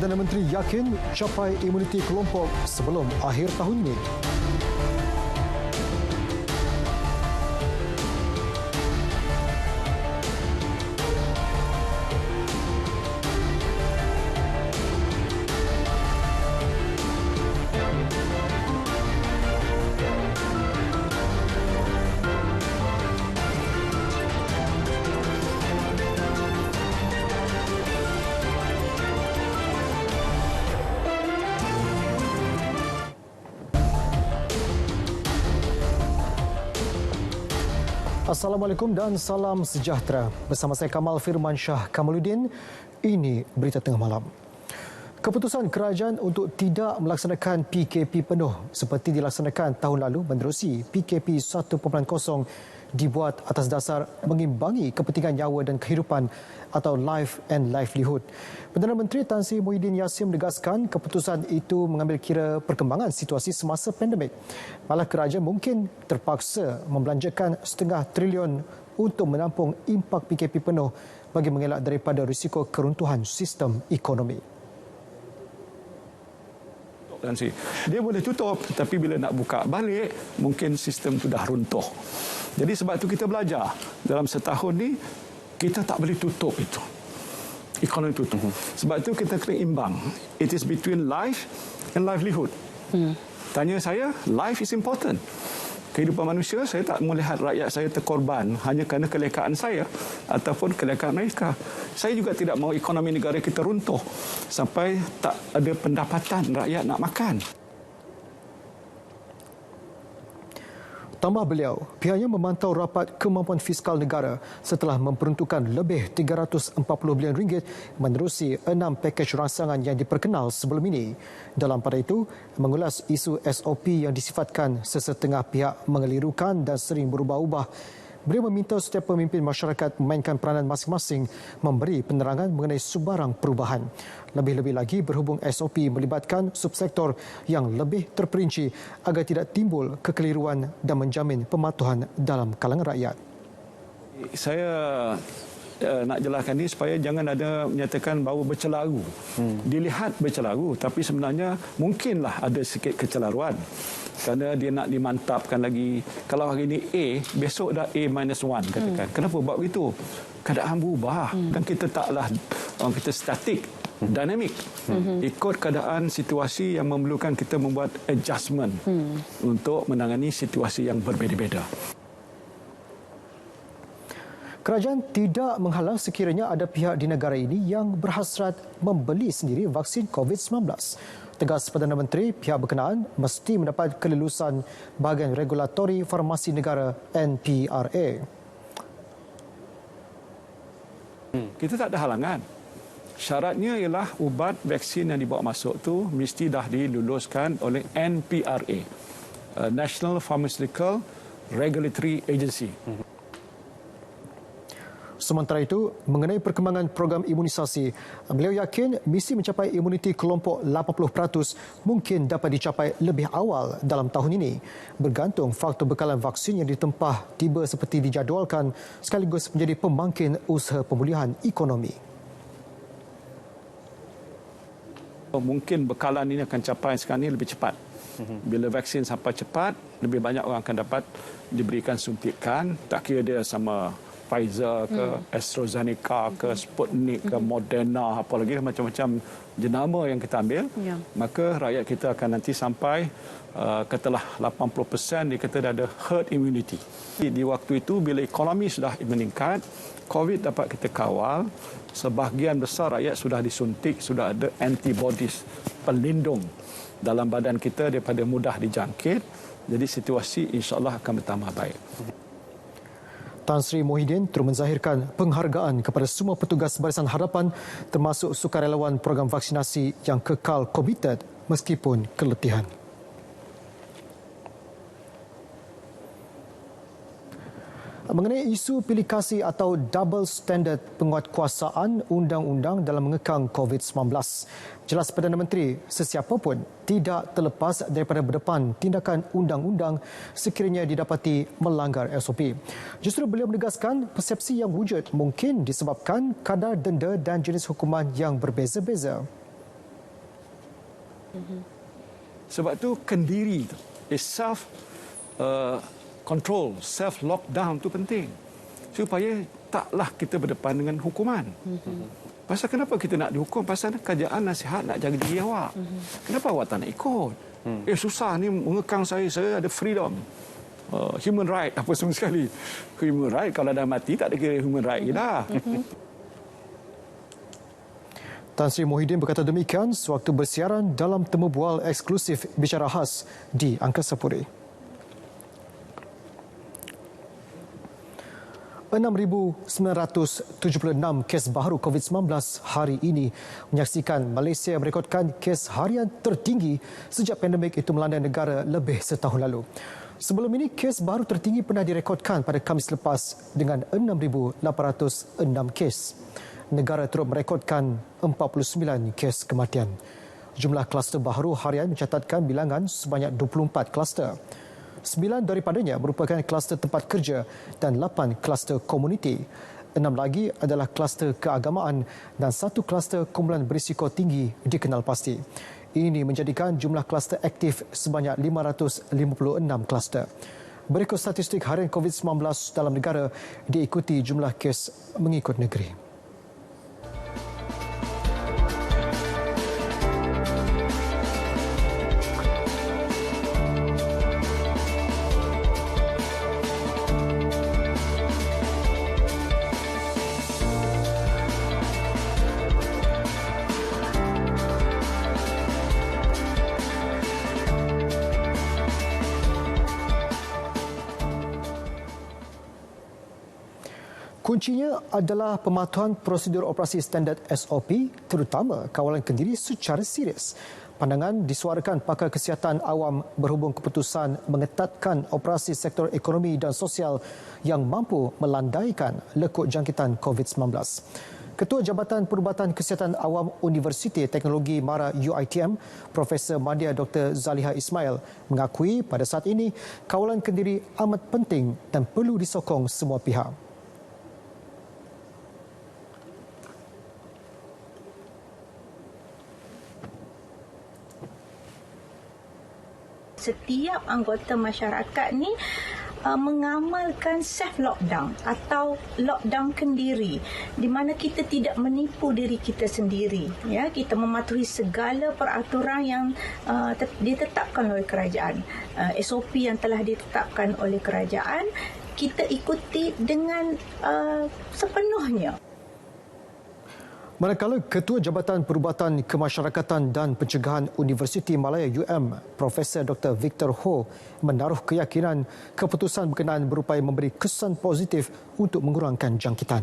Perdana Menteri yakin capai imuniti kelompok sebelum akhir tahun ini. Assalamualaikum dan salam sejahtera. Bersama saya Kamal Firmansyah Kamaluddin, ini Berita Tengah Malam. Keputusan kerajaan untuk tidak melaksanakan PKP penuh seperti dilaksanakan tahun lalu menerusi PKP 1.0 dibuat atas dasar mengimbangi kepentingan nyawa dan kehidupan atau life and livelihood. Perdana Menteri Tan Sri Muhyiddin Yassin menegaskan keputusan itu mengambil kira perkembangan situasi semasa pandemik. Malah kerajaan mungkin terpaksa membelanjakan RM0.5 triliun untuk menampung impak PKP penuh bagi mengelak daripada risiko keruntuhan sistem ekonomi. Dia boleh tutup, tapi bila nak buka balik, mungkin sistem itu dah runtuh. Jadi sebab itu kita belajar. Dalam setahun ni, kita tak boleh tutup itu. Ekonomi tutup. Sebab itu kita kena imbang. It is between life and livelihood. Tanya saya, life is important. Kehidupan manusia, saya tak melihat rakyat saya terkorban hanya kerana kelekaan saya ataupun kelekaan mereka. Saya juga tidak mahu ekonomi negara kita runtuh sampai tak ada pendapatan rakyat nak makan. Tambah beliau, pihaknya memantau rapat kemampuan fiskal negara setelah memperuntukkan lebih RM340 bilion menerusi 6 pakej rangsangan yang diperkenal sebelum ini. Dalam pada itu, mengulas isu SOP yang disifatkan sesetengah pihak mengelirukan dan sering berubah-ubah. Beliau meminta setiap pemimpin masyarakat memainkan peranan masing-masing memberi penerangan mengenai sebarang perubahan. Lebih-lebih lagi berhubung SOP melibatkan subsektor yang lebih terperinci agar tidak timbul kekeliruan dan menjamin pematuhan dalam kalangan rakyat. Saya nak jelaskan ini supaya jangan ada menyatakan bahawa bercelaru. Dilihat bercelaru, tapi sebenarnya mungkinlah ada sikit kecelaruan. Kerana dia nak dimantapkan lagi. Kalau hari ini A, besok dah A-1 katakan. Kenapa buat begitu? Keadaan berubah. Dan kita taklah orang kita statik, dinamik. Ikut keadaan situasi yang memerlukan kita membuat adjustment untuk menangani situasi yang berbeza-beza. Kerajaan tidak menghalang sekiranya ada pihak di negara ini yang berhasrat membeli sendiri vaksin COVID-19. Tegas Perdana Menteri, pihak berkenaan mesti mendapat kelulusan bahagian regulatori farmasi negara NPRA. Kita tak ada halangan. Syaratnya ialah ubat vaksin yang dibawa masuk tu mesti dah diluluskan oleh NPRA, National Pharmaceutical Regulatory Agency. Sementara itu, mengenai perkembangan program imunisasi, beliau yakin misi mencapai imuniti kelompok 80% mungkin dapat dicapai lebih awal dalam tahun ini, bergantung faktor bekalan vaksin yang ditempah tiba seperti dijadualkan sekaligus menjadi pembangkit usaha pemulihan ekonomi. Mungkin bekalan ini akan capai sekarang ini lebih cepat. Bila vaksin sampai cepat, lebih banyak orang akan dapat diberikan suntikan, tak kira dia sama Pfizer ke, AstraZeneca ke, Sputnik ke, Moderna, apa lagi macam-macam jenama yang kita ambil, maka rakyat kita akan nanti sampai katalah 80% dia kata dah ada herd immunity. Di waktu itu bila ekonomi sudah meningkat, COVID dapat kita kawal, sebahagian besar rakyat sudah disuntik, sudah ada antibodies pelindung dalam badan kita daripada mudah dijangkit, jadi situasi insya-Allah akan bertambah baik. Tan Sri Muhyiddin turut menzahirkan penghargaan kepada semua petugas Barisan Harapan termasuk sukarelawan program vaksinasi yang kekal komited meskipun keletihan. Mengenai isu pilih kasih atau double standard penguatkuasaan undang-undang dalam mengekang COVID-19, jelas Perdana Menteri, sesiapa pun tidak terlepas daripada berdepan tindakan undang-undang sekiranya didapati melanggar SOP. Justru beliau menegaskan persepsi yang wujud mungkin disebabkan kadar denda dan jenis hukuman yang berbeza-beza. Sebab tu kendiri tu, self control, self lockdown tu penting. Supaya taklah kita berdepan dengan hukuman. Pasal kenapa kita nak dihukum? Pasal kerajaan nasihat nak jaga diri awak. Kenapa awak tak nak ikut? Susah ni mengekang saya ada freedom. Human right apa semua sekali. Human right kalau dah mati tak ada kira human right dah. Tan Sri Muhyiddin berkata demikian sewaktu bersiaran dalam temu bual eksklusif Bicara Khas di Angkasa Puri. 6,976 kes baru COVID-19 hari ini menyaksikan Malaysia merekodkan kes harian tertinggi sejak pandemik itu melanda negara lebih setahun lalu. Sebelum ini, kes baru tertinggi pernah direkodkan pada Khamis lepas dengan 6,806 kes. Negara turut merekodkan 49 kes kematian. Jumlah kluster baru harian mencatatkan bilangan sebanyak 24 kluster. 9 daripadanya merupakan kluster tempat kerja dan 8 kluster komuniti. 6 lagi adalah kluster keagamaan dan 1 kluster kumpulan berisiko tinggi dikenal pasti. Ini menjadikan jumlah kluster aktif sebanyak 556 kluster. Berikut statistik harian COVID-19 dalam negara diikuti jumlah kes mengikut negeri. Kuncinya adalah pematuhan prosedur operasi standard SOP, terutama kawalan kendiri secara serius. Pandangan disuarakan pakar kesihatan awam berhubung keputusan mengetatkan operasi sektor ekonomi dan sosial yang mampu melandaikan lekuk jangkitan COVID-19. Ketua Jabatan Perubatan Kesihatan Awam Universiti Teknologi MARA UiTM, Profesor Madya Dr. Zaliha Ismail mengakui pada saat ini kawalan kendiri amat penting dan perlu disokong semua pihak. Setiap anggota masyarakat ni mengamalkan self lockdown atau lockdown kendiri, di mana kita tidak menipu diri kita sendiri, ya, kita mematuhi segala peraturan yang ditetapkan oleh kerajaan, SOP yang telah ditetapkan oleh kerajaan, kita ikuti dengan sepenuhnya. Manakala Ketua Jabatan Perubatan Kemasyarakatan dan Pencegahan Universiti Malaya UM, Profesor Dr. Victor Ho menaruh keyakinan keputusan berkenaan berupaya memberi kesan positif untuk mengurangkan jangkitan.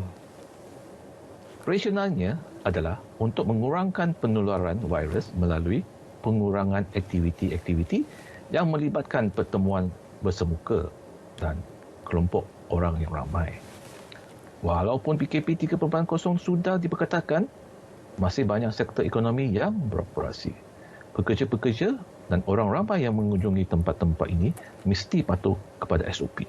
Rasionalnya adalah untuk mengurangkan penularan virus melalui pengurangan aktiviti-aktiviti yang melibatkan pertemuan bersemuka dan kelompok orang yang ramai. Walaupun PKP 3.0 sudah diperketatkan, masih banyak sektor ekonomi yang beroperasi. Pekerja-pekerja dan orang ramai yang mengunjungi tempat-tempat ini mesti patuh kepada SOP.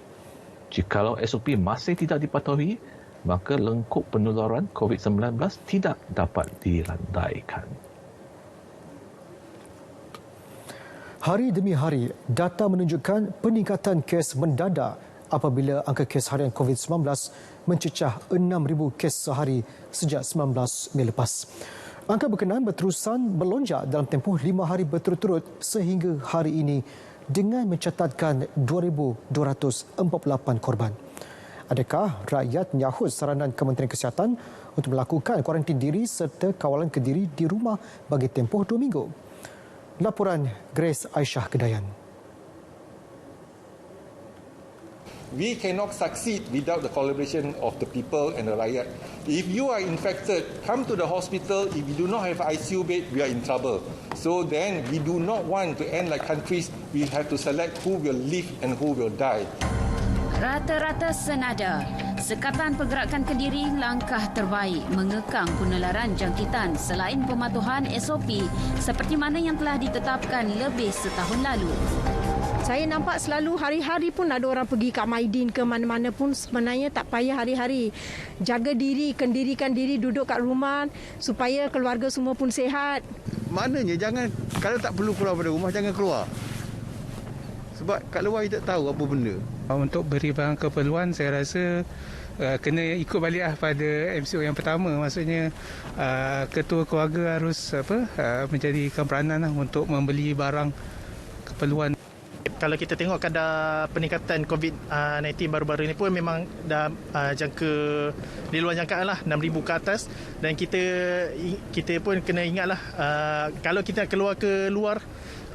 Jikalau SOP masih tidak dipatuhi, maka lengkuk penularan COVID-19 tidak dapat dilandaikan. Hari demi hari, data menunjukkan peningkatan kes mendadak apabila angka kes harian COVID-19 mencecah 6,000 kes sehari sejak 19 Mei lepas. Angka berkenaan berterusan melonjak dalam tempoh 5 hari berturut-turut sehingga hari ini dengan mencatatkan 2,248 korban. Adakah rakyat menyahut saranan Kementerian Kesihatan untuk melakukan kuarantin diri serta kawalan kendiri di rumah bagi tempoh 2 minggu? Laporan Grace Aisyah Kedayan. We cannot succeed without the collaboration of the people and the rakyat. If you are infected, come to the hospital. If you do not have ICU bed, we are in trouble. So then we do not want to end like countries. We have to select who will live and who will die. Rata-rata senada, Sekatan Pergerakan Kediri langkah terbaik mengekang penularan jangkitan selain pematuhan SOP seperti mana yang telah ditetapkan lebih setahun lalu. Saya nampak selalu hari-hari pun ada orang pergi kat Maidin ke mana-mana pun, sebenarnya tak payah hari-hari. Jaga diri, kendirikan diri, duduk kat rumah supaya keluarga semua pun sihat. Maknanya jangan, kalau tak perlu keluar dari rumah, jangan keluar. Sebab kat luar kita tak tahu apa benda. Untuk beri barang keperluan, saya rasa kena ikut balik pada MCO yang pertama. Maksudnya ketua keluarga harus menjadikan peranan untuk membeli barang keperluan. Kalau kita tengok kadar peningkatan COVID-19 baru-baru ini pun memang dah jangka di luar jangkaan lah, 6,000 ke atas. Dan kita pun kena ingatlah, kalau kita keluar ke luar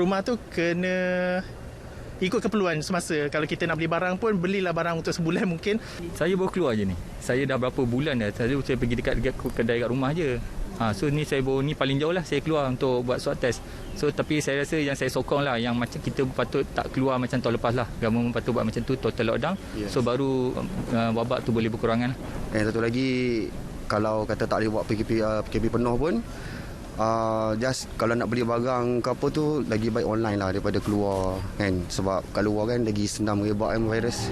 rumah tu kena ikut keperluan semasa. Kalau kita nak beli barang pun, belilah barang untuk sebulan mungkin. Saya baru keluar je ni. Saya dah berapa bulan dah. Saya pergi dekat kedai kat rumah je. So ni saya baru ni paling jauh lah saya keluar untuk buat swab test. So tapi saya rasa yang saya sokong lah, yang macam kita patut tak keluar macam tahun lepas lah. Government patut buat macam tu, total lockdown. So baru wabak tu boleh berkurangan lah. Satu lagi, kalau kata tak boleh buat PKP penuh pun, just kalau nak beli barang ke apa tu, lagi baik online lah daripada keluar kan. Sebab kalau luar kan lagi senang merebak virus.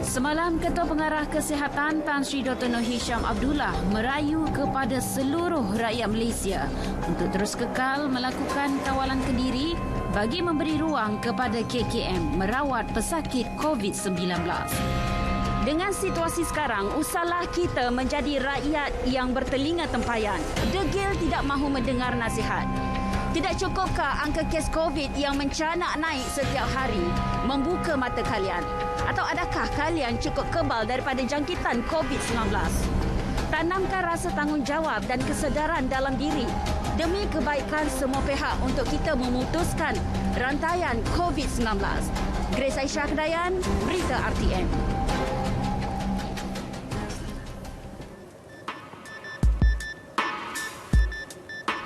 Semalam, Ketua Pengarah Kesihatan Tan Sri Dr. Nur Hisham Abdullah merayu kepada seluruh rakyat Malaysia untuk terus kekal melakukan kawalan kendiri bagi memberi ruang kepada KKM merawat pesakit COVID-19. Dengan situasi sekarang, usahlah kita menjadi rakyat yang bertelinga tempayan. Degil tidak mahu mendengar nasihat. Tidak cukupkah angka kes COVID yang mencanak naik setiap hari membuka mata kalian? Atau adakah kalian cukup kebal daripada jangkitan COVID-19? Tanamkan rasa tanggungjawab dan kesedaran dalam diri demi kebaikan semua pihak untuk kita memutuskan rantaian COVID-19. Grace Aisyah Kedayan, Berita RTM.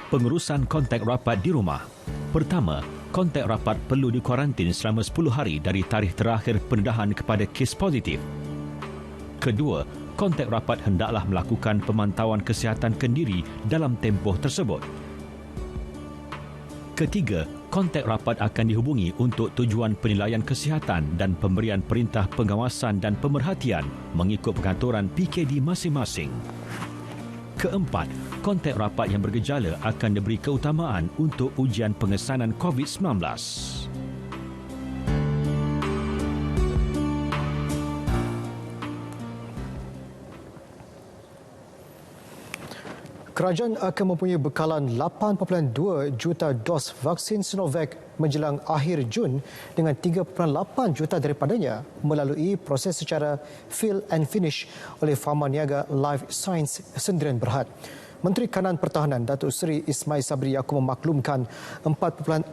Pengurusan kontak rapat di rumah. Pertama, kontak rapat perlu dikuarantin selama 10 hari dari tarikh terakhir pendedahan kepada kes positif. Kedua, kontak rapat hendaklah melakukan pemantauan kesihatan kendiri dalam tempoh tersebut. Ketiga, kontak rapat akan dihubungi untuk tujuan penilaian kesihatan dan pemberian perintah pengawasan dan pemerhatian mengikut pengaturan PKD masing-masing. Keempat, kontak rapat yang bergejala akan diberi keutamaan untuk ujian pengesanan COVID-19. Kerajaan akan mempunyai bekalan 8.2 juta dos vaksin Sinovac menjelang akhir Jun dengan 3.8 juta daripadanya melalui proses secara fill and finish oleh Pharma Niaga Life Science Sdn Bhd. Menteri Kanan Pertahanan Datuk Seri Ismail Sabri Yaakob memaklumkan 4.4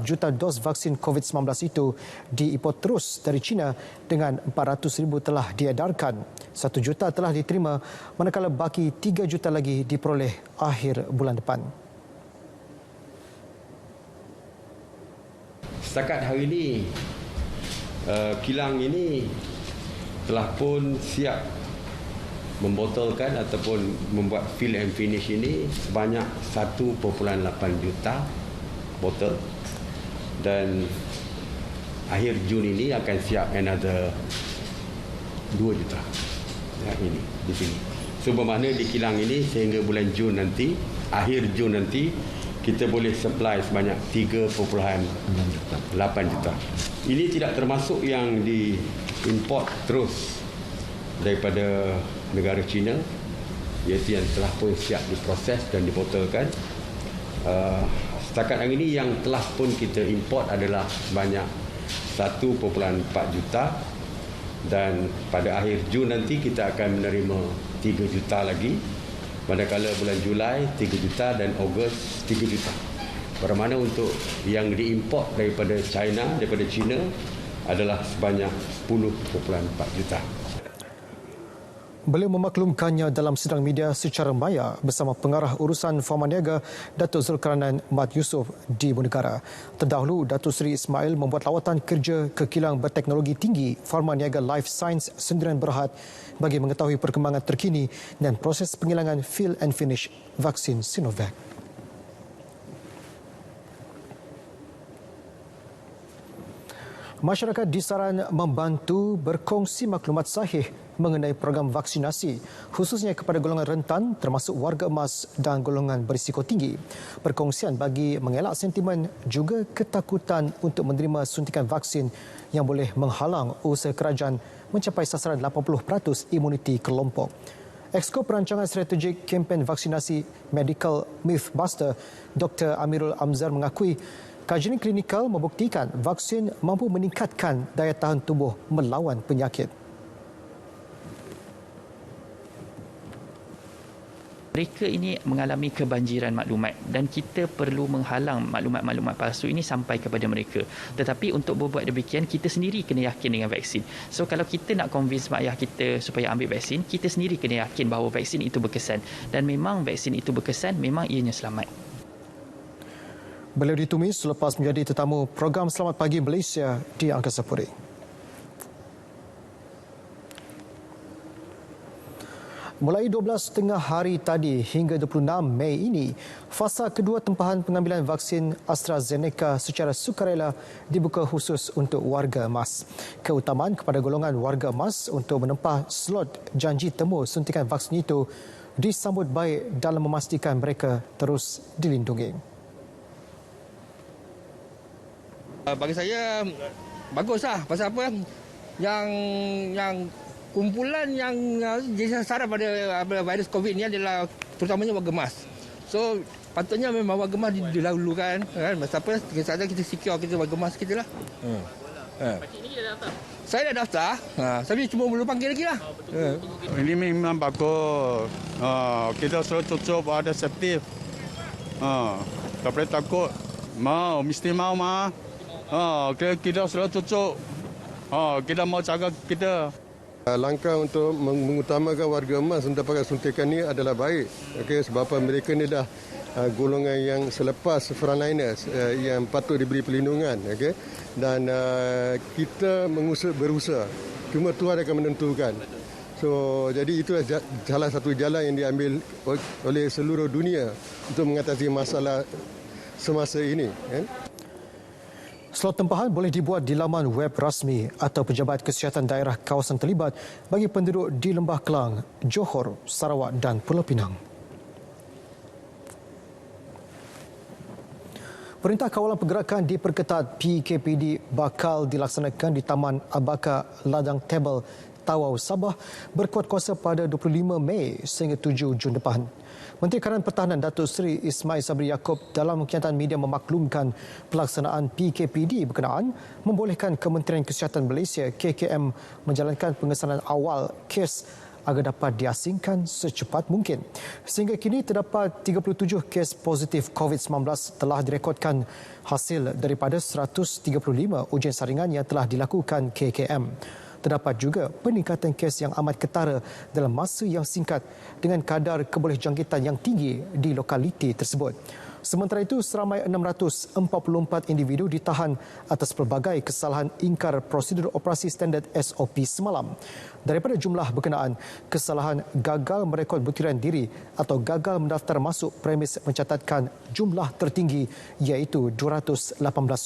juta dos vaksin COVID-19 itu diimport terus dari China dengan 400,000 telah diedarkan. 1 juta telah diterima manakala baki 3 juta lagi diperoleh akhir bulan depan. Setakat hari ini, kilang ini telah pun siap membotolkan ataupun membuat fill and finish ini sebanyak 1.8 juta botol, dan akhir Jun ini akan siap another 2 juta ini di sini. So bermakna di kilang ini sehingga bulan Jun nanti, akhir Jun nanti, kita boleh supply sebanyak 3.8 juta. Ini tidak termasuk yang diimport terus daripada negara China, iaitu yang telah pun siap diproses dan dibotolkan. Setakat hari ini yang telah pun kita import adalah sebanyak 1.4 juta, dan pada akhir Jun nanti kita akan menerima 3 juta lagi, manakala bulan Julai 3 juta dan Ogos 3 juta. Bermakna untuk yang diimport daripada China adalah sebanyak 10.4 juta. Beliau memaklumkannya dalam sidang media secara maya bersama Pengarah Urusan Pharma Niaga Datuk Zulkarnain Mat Yusof di Ibu Negara. Terdahulu, Datuk Seri Ismail membuat lawatan kerja ke kilang berteknologi tinggi Pharma Niaga Life Science Sdn Bhd bagi mengetahui perkembangan terkini dan proses penghilangan fill and finish vaksin Sinovac. Masyarakat disaran membantu berkongsi maklumat sahih mengenai program vaksinasi, khususnya kepada golongan rentan termasuk warga emas dan golongan berisiko tinggi. Perkongsian bagi mengelak sentimen juga ketakutan untuk menerima suntikan vaksin yang boleh menghalang usaha kerajaan mencapai sasaran 80% imuniti kelompok. Exco Perancangan Strategik Kempen Vaksinasi Medical Mythbuster, Dr. Amirul Amzar mengakui kajian klinikal membuktikan vaksin mampu meningkatkan daya tahan tubuh melawan penyakit. Mereka ini mengalami kebanjiran maklumat dan kita perlu menghalang maklumat-maklumat palsu ini sampai kepada mereka. Tetapi untuk berbuat demikian, kita sendiri kena yakin dengan vaksin. So kalau kita nak convince mak ayah kita supaya ambil vaksin, kita sendiri kena yakin bahawa vaksin itu berkesan. Dan memang vaksin itu berkesan, memang ianya selamat. Beliau ditumis selepas menjadi tetamu program Selamat Pagi Malaysia di Angkasa Puri. Mulai 12 hari tadi hingga 26 Mei ini, fasa kedua tempahan pengambilan vaksin AstraZeneca secara sukarela dibuka khusus untuk warga emas. Keutamaan kepada golongan warga emas untuk menempah slot janji temu suntikan vaksin itu disambut baik dalam memastikan mereka terus dilindungi. Bagi saya baguslah. Pasal apa? Yang kumpulan yang jadi sasaran pada virus COVID ni adalah terutamanya warga emas. So patutnya memang warga emas didahulukan kan. Pasal apa? Kita secure kita warga emas kita lah. Pakcik ni dah daftar? Saya dah daftar. Saya cuma belum panggil lagi lah. Ini memang bagus. Kita selalu cukup ada safety. Tak boleh takut. Mesti mau mah. Kita selalu cukup. Kita mau jaga kita. Langkah untuk mengutamakan warga emas untuk pakai suntikan ini adalah baik. Sebab mereka ni dah golongan yang selepas frontliners yang patut diberi perlindungan. Dan kita berusaha. Cuma Tuhan akan menentukan. So, jadi itu salah satu jalan yang diambil oleh seluruh dunia untuk mengatasi masalah semasa ini. Slot tempahan boleh dibuat di laman web rasmi atau Pejabat Kesihatan Daerah kawasan terlibat bagi penduduk di Lembah Kelang, Johor, Sarawak dan Pulau Pinang. Perintah Kawalan Pergerakan diperketat PKPD bakal dilaksanakan di Taman Abaka Ladang Tebel, Tawau, Sabah berkuat kuasa pada 25 Mei sehingga 7 Jun depan. Menteri Kanan Pertahanan Datuk Seri Ismail Sabri Yaakob dalam kenyataan media memaklumkan pelaksanaan PKPD berkenaan membolehkan Kementerian Kesihatan Malaysia KKM menjalankan pengesanan awal kes agar dapat diasingkan secepat mungkin. Sehingga kini terdapat 37 kes positif COVID-19 telah direkodkan hasil daripada 135 ujian saringan yang telah dilakukan KKM. Terdapat juga peningkatan kes yang amat ketara dalam masa yang singkat dengan kadar kebolehjangkitan yang tinggi di lokaliti tersebut. Sementara itu, seramai 644 individu ditahan atas pelbagai kesalahan ingkar prosedur operasi standard SOP semalam. Daripada jumlah berkenaan, kesalahan gagal merekod butiran diri atau gagal mendaftar masuk premis mencatatkan jumlah tertinggi iaitu 218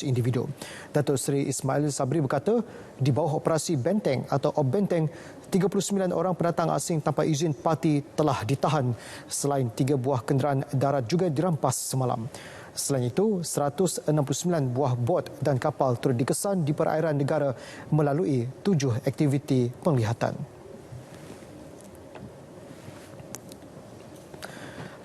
individu. Datuk Seri Ismail Sabri berkata, di bawah operasi Benteng atau Op Benteng, 39 orang pendatang asing tanpa izin parti telah ditahan. Selain 3 buah kenderaan darat juga dirampas semalam. Selain itu, 169 buah bot dan kapal turut dikesan di perairan negara melalui 7 aktiviti penglihatan.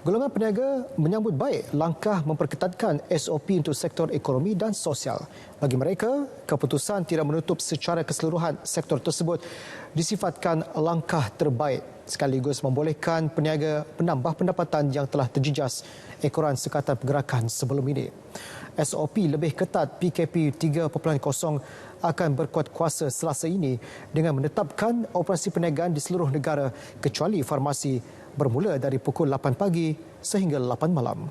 Golongan peniaga menyambut baik langkah memperketatkan SOP untuk sektor ekonomi dan sosial. Bagi mereka, keputusan tidak menutup secara keseluruhan sektor tersebut disifatkan langkah terbaik sekaligus membolehkan peniaga menambah pendapatan yang telah terjejas ekoran Sekatan Pergerakan sebelum ini. SOP lebih ketat PKP 3.0 akan berkuat kuasa Selasa ini dengan menetapkan operasi perniagaan di seluruh negara kecuali farmasi bermula dari pukul 8 pagi sehingga 8 malam.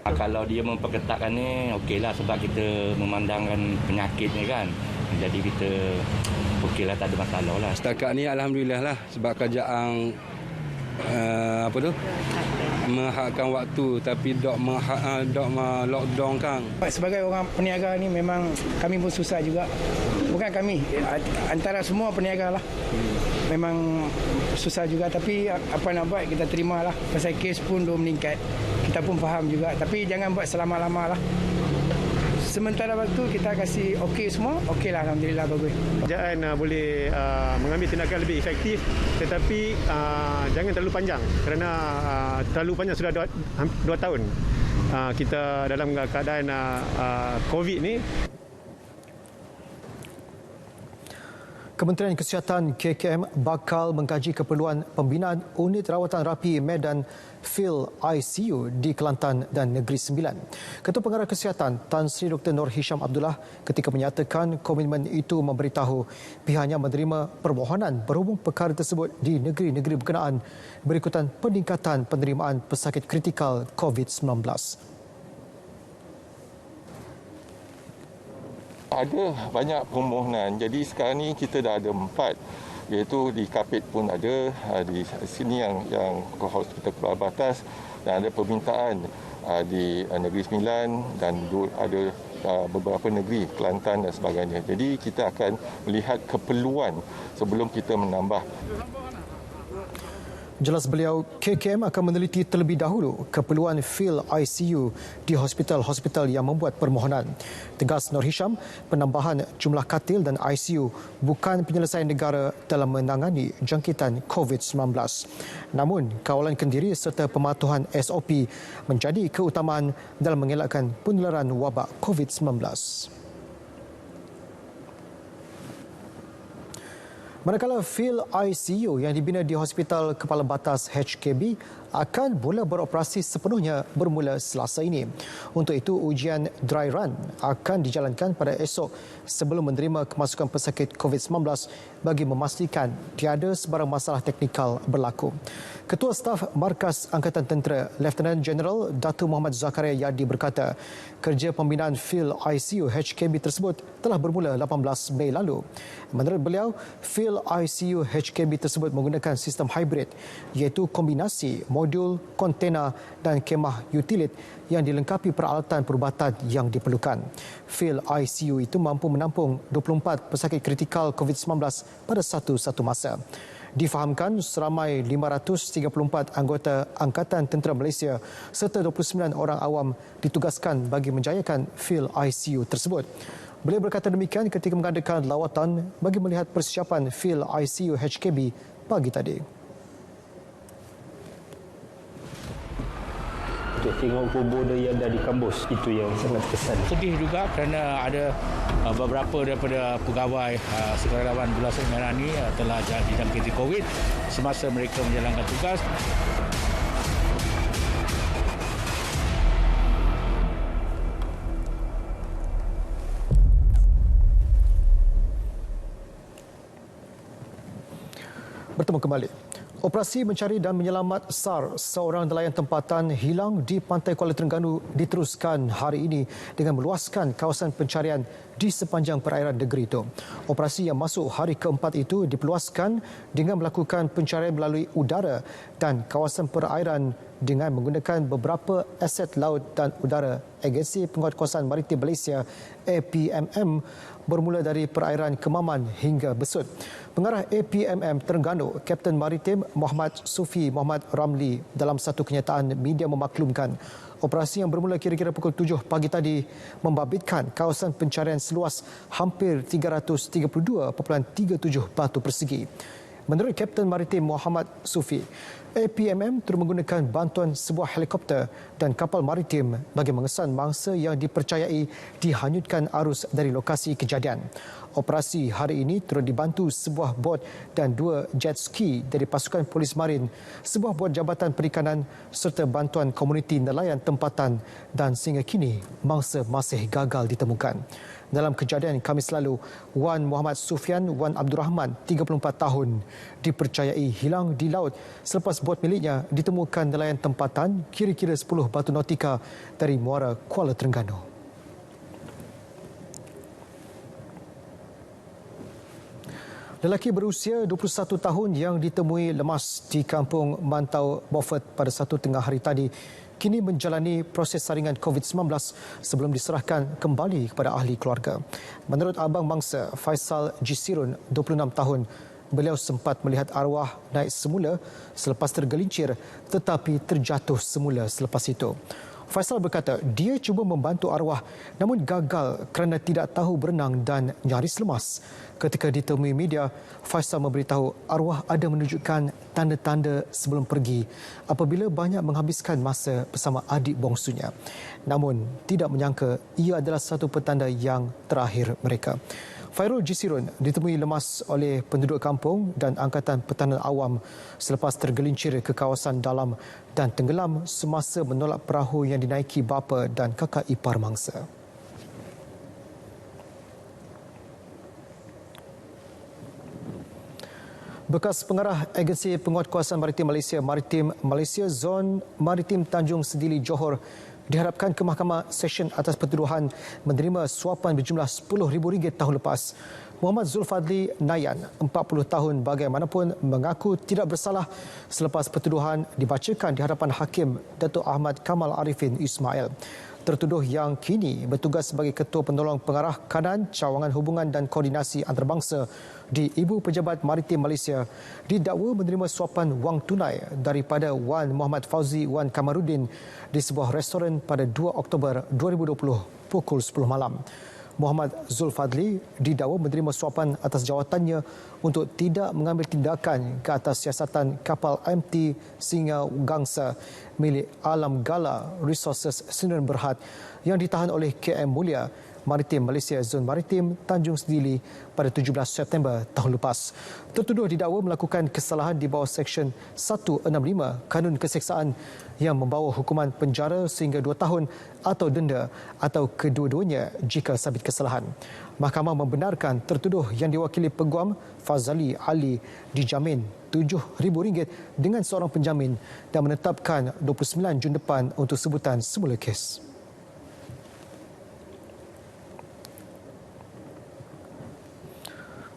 Kalau dia memperketatkan ni okeylah sebab kita memandangkan penyakit ni kan. Jadi kita okeylah, tak ada masalah lah. Setakat ni alhamdulillah lah sebab kerajaan menghadkan waktu tapi dok lockdown kan. Sebagai orang peniaga ni memang kami pun susah juga. Bukan kami, antara semua peniaga lah. Memang susah juga tapi apa nak buat kita terimalah. Pasal kes pun dah meningkat. Kita pun faham juga tapi jangan buat selama-lama lah. Sementara waktu kita kasih okey semua, okeylah, alhamdulillah, bagus. Kerajaan boleh mengambil tindakan lebih efektif tetapi jangan terlalu panjang kerana terlalu panjang sudah 2 tahun kita dalam keadaan COVID ni. Kementerian Kesihatan KKM bakal mengkaji keperluan pembinaan unit rawatan rapi medan Phil ICU di Kelantan dan Negeri Sembilan. Ketua Pengarah Kesihatan Tan Sri Dr. Nur Hisham Abdullah ketika menyatakan komitmen itu memberitahu pihaknya menerima permohonan berhubung perkara tersebut di negeri-negeri berkenaan berikutan peningkatan penerimaan pesakit kritikal COVID-19. Ada banyak permohonan. Jadi sekarang ni kita dah ada 4, iaitu di Kapit pun ada, di sini yang Hospital Keluar Batas, dan ada permintaan di Negeri Sembilan dan ada beberapa negeri, Kelantan dan sebagainya. Jadi kita akan melihat keperluan sebelum kita menambah. Jelas beliau, KKM akan meneliti terlebih dahulu keperluan Phil ICU di hospital-hospital yang membuat permohonan. Tegas Nur Hisham, penambahan jumlah katil dan ICU bukan penyelesaian negara dalam menangani jangkitan COVID-19. Namun, kawalan kendiri serta pematuhan SOP menjadi keutamaan dalam mengelakkan penularan wabak COVID-19. Manakala Phil ICU yang dibina di Hospital Kepala Batas HKB akan mula beroperasi sepenuhnya bermula Selasa ini. Untuk itu, ujian dry run akan dijalankan pada esok sebelum menerima kemasukan pesakit COVID-19 bagi memastikan tiada sebarang masalah teknikal berlaku. Ketua Staf Markas Angkatan Tentera, Lieutenant General Datuk Muhammad Zakaria Yadi berkata, kerja pembinaan Phil ICU HKB tersebut telah bermula 18 Mei lalu. Menurut beliau, Phil ICU HKB tersebut menggunakan sistem hybrid, iaitu kombinasi modul, kontena dan kemah utilit yang dilengkapi peralatan perubatan yang diperlukan. Phil ICU itu mampu menampung 24 pesakit kritikal COVID-19 pada satu masa. Difahamkan seramai 534 anggota Angkatan Tentera Malaysia serta 29 orang awam ditugaskan bagi menjayakan Phil ICU tersebut. Beliau berkata demikian ketika mengadakan lawatan bagi melihat persiapan Phil ICU HKB pagi tadi. Untuk tengok kubur dia yang dah dikambus, itu yang sangat kesan. Sedih juga kerana ada beberapa daripada pegawai sukarelawan Bulasan Merah ini telah dijangkiti COVID semasa mereka menjalankan tugas. Bertemu kembali. Operasi mencari dan menyelamat SAR seorang nelayan tempatan hilang di pantai Kuala Terengganu diteruskan hari ini dengan meluaskan kawasan pencarian di sepanjang perairan negeri itu. Operasi yang masuk hari keempat itu diperluaskan dengan melakukan pencarian melalui udara dan kawasan perairan dengan menggunakan beberapa aset laut dan udara. Agensi Penguatkuasaan Maritim Malaysia APMM bermula dari perairan Kemaman hingga Besut. Pengarah APMM Terengganu, Kapten Maritim Muhammad Sufi Muhammad Ramli dalam satu kenyataan media memaklumkan operasi yang bermula kira-kira pukul 7 pagi tadi membabitkan kawasan pencarian seluas hampir 332.37 batu persegi. Menurut Kapten Maritim Muhammad Sufi, APMM terus menggunakan bantuan sebuah helikopter dan kapal maritim bagi mengesan mangsa yang dipercayai dihanyutkan arus dari lokasi kejadian. Operasi hari ini turut dibantu sebuah bot dan 2 jet ski dari pasukan polis marin, sebuah bot Jabatan Perikanan serta bantuan komuniti nelayan tempatan dan sehingga kini mangsa masih gagal ditemukan. Dalam kejadian Khamis lalu, Wan Muhammad Sufian Wan Abdul Rahman, 34 tahun, dipercayai hilang di laut selepas bot miliknya ditemukan nelayan tempatan kira-kira 10 batu nautika dari muara Kuala Terengganu. Lelaki berusia 21 tahun yang ditemui lemas di kampung Mantau Beaufort pada Sabtu tengah hari tadi kini menjalani proses saringan COVID-19 sebelum diserahkan kembali kepada ahli keluarga. Menurut abang mangsa Faisal Jisirun, 26 tahun, beliau sempat melihat arwah naik semula selepas tergelincir tetapi terjatuh semula selepas itu. Faisal berkata dia cuba membantu arwah namun gagal kerana tidak tahu berenang dan nyaris lemas. Ketika ditemui media, Faisal memberitahu arwah ada menunjukkan tanda-tanda sebelum pergi apabila banyak menghabiskan masa bersama adik bongsunya. Namun tidak menyangka ia adalah satu petanda yang terakhir mereka. Fairul Jisirun ditemui lemas oleh penduduk kampung dan Angkatan Pertahanan Awam selepas tergelincir ke kawasan dalam dan tenggelam semasa menolak perahu yang dinaiki bapa dan kakak ipar mangsa. Bekas pengarah Agensi Penguatkuasaan Maritim Malaysia Zon Maritim Tanjung Sedili Johor diharapkan ke Mahkamah Session atas pertuduhan menerima suapan berjumlah RM10,000 tahun lepas. Muhammad Zulfadli Nayan, 40 tahun, bagaimanapun mengaku tidak bersalah selepas pertuduhan dibacakan di hadapan Hakim Datuk Ahmad Kamal Arifin Ismail. Tertuduh yang kini bertugas sebagai Ketua Penolong Pengarah Kanan Cawangan Hubungan dan Koordinasi Antarabangsa di Ibu Pejabat Maritim Malaysia didakwa menerima suapan wang tunai daripada Wan Muhammad Fauzi Wan Kamarudin di sebuah restoran pada 2 Oktober 2020 pukul 10 malam. Muhammad Zulfadli didakwa menerima suapan atas jawatannya untuk tidak mengambil tindakan ke atas siasatan kapal MT Singa Gangsa milik Alam Gala Resources Sdn Berhad yang ditahan oleh KM Mulia Maritim Malaysia Zon Maritim Tanjung Sedili pada 17 September tahun lepas. Tertuduh didakwa melakukan kesalahan di bawah Seksyen 165 Kanun Keseksaan yang membawa hukuman penjara sehingga 2 tahun atau denda atau kedua-duanya jika sabit kesalahan. Mahkamah membenarkan tertuduh yang diwakili Peguam Fazali Ali dijamin RM7,000 dengan seorang penjamin dan menetapkan 29 Jun depan untuk sebutan semula kes.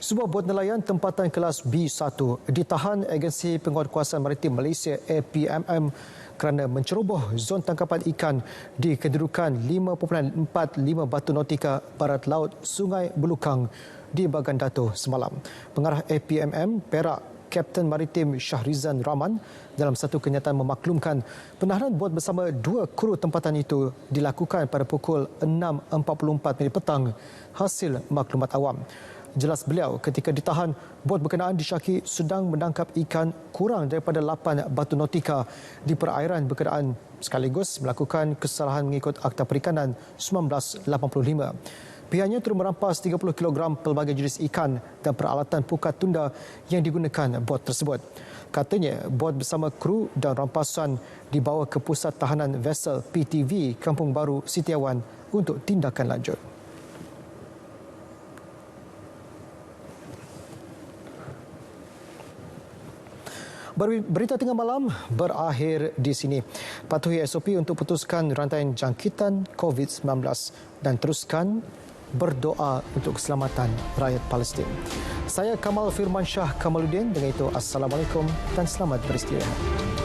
Sebuah bot nelayan tempatan kelas B1 ditahan Agensi Penguatkuasaan Maritim Malaysia APMM kerana menceroboh zon tangkapan ikan di kedudukan 5.45 batu nautika barat laut Sungai Belukang di Bagan Datoh semalam. Pengarah APMM Perak Kapten Maritim Syahrizan Rahman dalam satu kenyataan memaklumkan penahanan bot bersama 2 kru tempatan itu dilakukan pada pukul 6.44 minit petang hasil maklumat awam. Jelas beliau, ketika ditahan, bot berkenaan disyaki sedang menangkap ikan kurang daripada 8 batu nautika di perairan berkenaan sekaligus melakukan kesalahan mengikut Akta Perikanan 1985. Pihaknya turut merampas 30 kg pelbagai jenis ikan dan peralatan pukat tunda yang digunakan bot tersebut. Katanya, bot bersama kru dan rampasan dibawa ke Pusat Tahanan Vessel PTV Kampung Baru Sitiawan untuk tindakan lanjut. Berita tengah malam berakhir di sini. Patuhi SOP untuk putuskan rantaian jangkitan COVID-19 dan teruskan berdoa untuk keselamatan rakyat Palestin. Saya Kamal Firmansyah Kamaluddin. Dengan itu, Assalamualaikum dan selamat beristirahat.